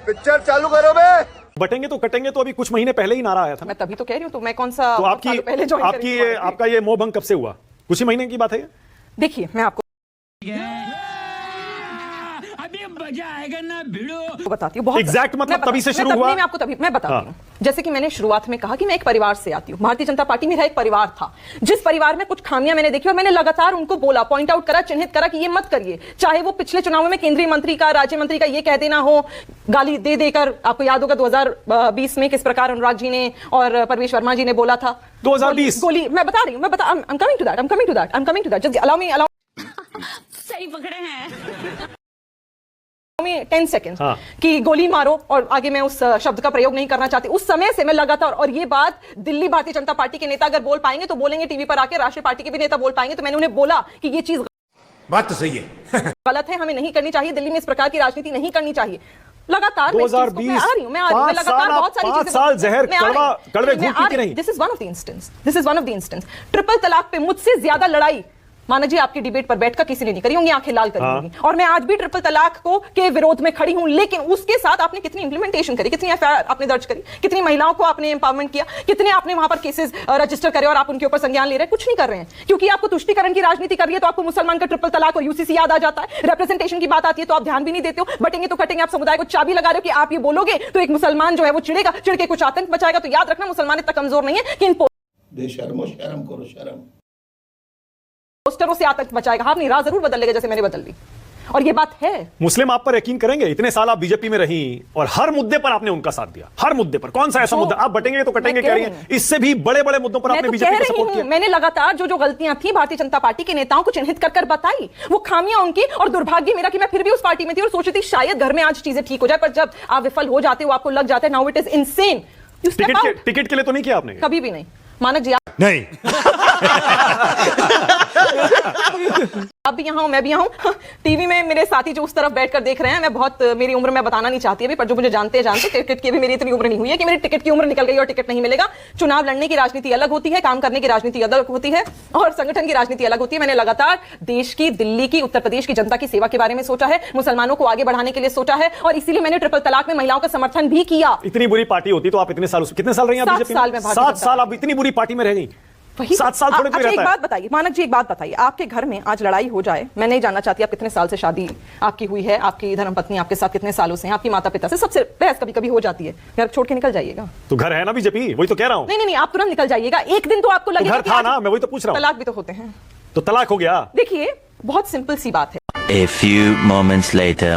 Picture चालू करो बे। बटेंगे तो कटेंगे तो अभी कुछ महीने पहले ही नारा आया था। मैं तभी तो कह रही हूँ, तो मैं कौन सा तो आपका ये मोह भंग कब से हुआ? कुछ ही महीने की बात है। देखिए मैं आपको अभी मजा आएगा ना भिड़ो बताती हूँ, बहुत एग्जैक्ट मतलब तभी से शुरू हुआ। मैं आपको मैं बताती हूँ। जैसे कि मैंने शुरुआत में कहा कि मैं एक परिवार से आती हूँ। भारतीय जनता पार्टी मेरा एक परिवार था, जिस परिवार में कुछ खामियां मैंने देखी और मैंने लगातार उनको बोला, पॉइंट आउट करा, चिन्हित करा कि ये मत करिए। चाहे वो पिछले चुनावों में केंद्रीय मंत्री का, राज्य मंत्री का ये कह देना हो, गाली दे देकर, आपको याद होगा 2020 में किस प्रकार अनुराग जी ने और परवेश वर्मा जी ने बोला था। 2020 गोली मैं बता रही हूँ, I'm coming to that. Just allow me सही पकड़े हैं 10 सेकेंड कि गोली मारो, और आगे मैं उस शब्द का प्रयोग नहीं करना चाहती। उस समय से मैं लगातार, और ये बात दिल्ली भारतीय जनता पार्टी के नेता अगर बोल पाएंगे तो बोलेंगे टीवी पर आके, राष्ट्रीय पार्टी के भी नेता बोल पाएंगे, तो मैंने उन्हें बोला कि ये चीज बात तो सही है गलत है, हमें नहीं करनी चाहिए, दिल्ली में इस प्रकार की राजनीति नहीं करनी चाहिए। लगातार 2020 मैं आ रही हूँ लगातार बहुत सारी चीजें, 5 साल जहर कड़वे घूंट पीती रही। This is one of the instance. Triple तलाक पे मुझसे ज्यादा लड़ाई माना जी आपकी डिबेट पर बैठकर किसी ने नहीं करी होंगी, आंखें लाल करी होंगी। और मैं आज भी ट्रिपल तलाक को के विरोध में खड़ी हूं, लेकिन उसके साथ आपने कितनी इंप्लीमेंटेशन करी, कितनी एफआईआर आपने दर्ज करी, कितनी महिलाओं को आपने एम्पावरमेंट किया, कितने आपने वहां पर केसेस रजिस्टर करे और आप उनके ऊपर संज्ञान ले रहे हैं? कुछ नहीं कर रहे हैं, क्योंकि आपको तुष्टीकरण की राजनीति कर रही है तो आपको मुसलमान का ट्रिपल तलाक और यूसीसी याद आ जाता है। रिप्रेजेंटेशन की बात आती है तो आप ध्यान भी नहीं देते हो। बटेंगे तो कटेंगे, आप समुदाय को चाबी लगा रहे हो कि आप ये बोलोगे तो एक मुसलमान जो है वो चिड़ेगा, चिड़ के कुछ आतंक मचाएगा। तो याद रखना, मुसलमान इतना कमजोर नहीं है कि इन बेशर्मो शर्म करो शर्म। पोस्टरों से आतंक मचाएगा। हाँ, अपनी राह जरूर बदल लेगा जैसे मैंने बदल ली, और ये बात है। मुस्लिम आप पर यकीन करेंगे, इतने साल आप बीजेपी में रही और हर मुद्दे पर आपने उनका साथ दिया। हर मुद्दे पर कौन सा ऐसा मुद्दा आप बटेंगे तो कटेंगे कह रही हैं, इससे भी बड़े बड़े मुद्दों पर आपने बीजेपी को सपोर्ट किया। मैंने लगातार जो गलतियां थी भारतीय जनता पार्टी के नेताओं को चिन्हित कर बताई, वो खामियां उनकी, और दुर्भाग्य मेरा कि मैं फिर भी उस पार्टी में थी और सोच रही थी शायद घर में आज चीजें ठीक हो जाए, पर जब आप विफल हो जाते हो, आपको लग जाता है now it is insane. Ticket के लिए तो नहीं किया आपने? कभी भी नहीं मानक जी, नहीं आप भी यहाँ हूं, मैं भी यहाँ हूं। टीवी में मेरे साथी जो उस तरफ बैठकर देख रहे हैं, मैं बहुत, मेरी उम्र मैं बताना नहीं चाहती अभी, पर जो मुझे जानते टिकट की भी मेरी इतनी उम्र नहीं हुई है कि मेरी टिकट की उम्र निकल गई और टिकट नहीं मिलेगा। चुनाव लड़ने की राजनीति अलग होती है, काम करने की राजनीति अलग होती है, और संगठन की राजनीति अलग होती है। मैंने लगातार देश की, दिल्ली की, उत्तर प्रदेश की जनता की सेवा के बारे में सोचा है, मुसलमानों को आगे बढ़ाने के लिए सोचा है, और इसीलिए मैंने ट्रिपल तलाक में महिलाओं का समर्थन भी किया। इतनी बुरी पार्टी होती तो आप कितने साल रही? 7 साल आप इतनी बुरी पार्टी में रह गई। 7 साल थोड़े कोई रहता है। एक बात बताइए मानक जी, एक बात बताइए, आपके घर में आज लड़ाई हो जाए, मैं नहीं जानना चाहती आप कितने साल से शादी आपकी हुई है, आपकी धर्मपत्नी आपके साथ कितने सालों से हैं, आपकी माता पिता से सबसे बहस कभी कभी हो जाती है, घर छोड़ के निकल जाइएगा। तो घर है ना बीजेपी, वही तो कह रहा हूं। नहीं, आप तुरंत निकल जाइएगा, एक दिन तो आपको लगेगा घर था ना, मैं वही तो पूछ रहा हूं। तलाक भी तो होते हैं। तो तलाक हो गया। देखिए बहुत सिंपल सी बात है। A few moments later.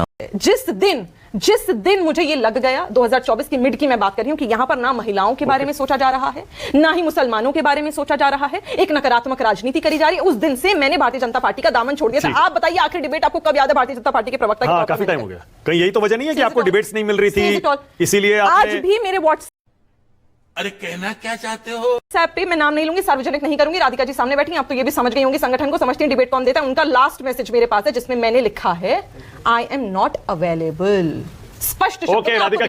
जिस दिन मुझे ये लग गया, 2024 की मिड की मैं बात कर रही हूं, कि यहां पर ना महिलाओं के बारे में सोचा जा रहा है, ना ही मुसलमानों के बारे में सोचा जा रहा है, एक नकारात्मक राजनीति करी जा रही है, उस दिन से मैंने भारतीय जनता पार्टी का दामन छोड़ दिया था। आप बताइए आखिर डिबेट आपको कब याद है भारतीय जनता पार्टी के प्रवक्ता की? काफी टाइम हो गया। कहीं यही तो वजह नहीं है कि आपको डिबेट्स नहीं मिल रही थी, इसीलिए आज भी मेरे व्हाट्सएप, अरे कहना क्या चाहते हो? पे मैं नाम नहीं लूंगी, सार्वजनिक नहीं करूंगी, राधिका जी सामने बैठी हैं, आप तो ये भी समझ गई होंगी संगठन को, समझती हैं डिबेट कौन देता है। उनका लास्ट मैसेज मेरे पास है जिसमें मैंने लिखा है, आई एम नॉट अवेलेबल। स्पष्ट ओके राधिका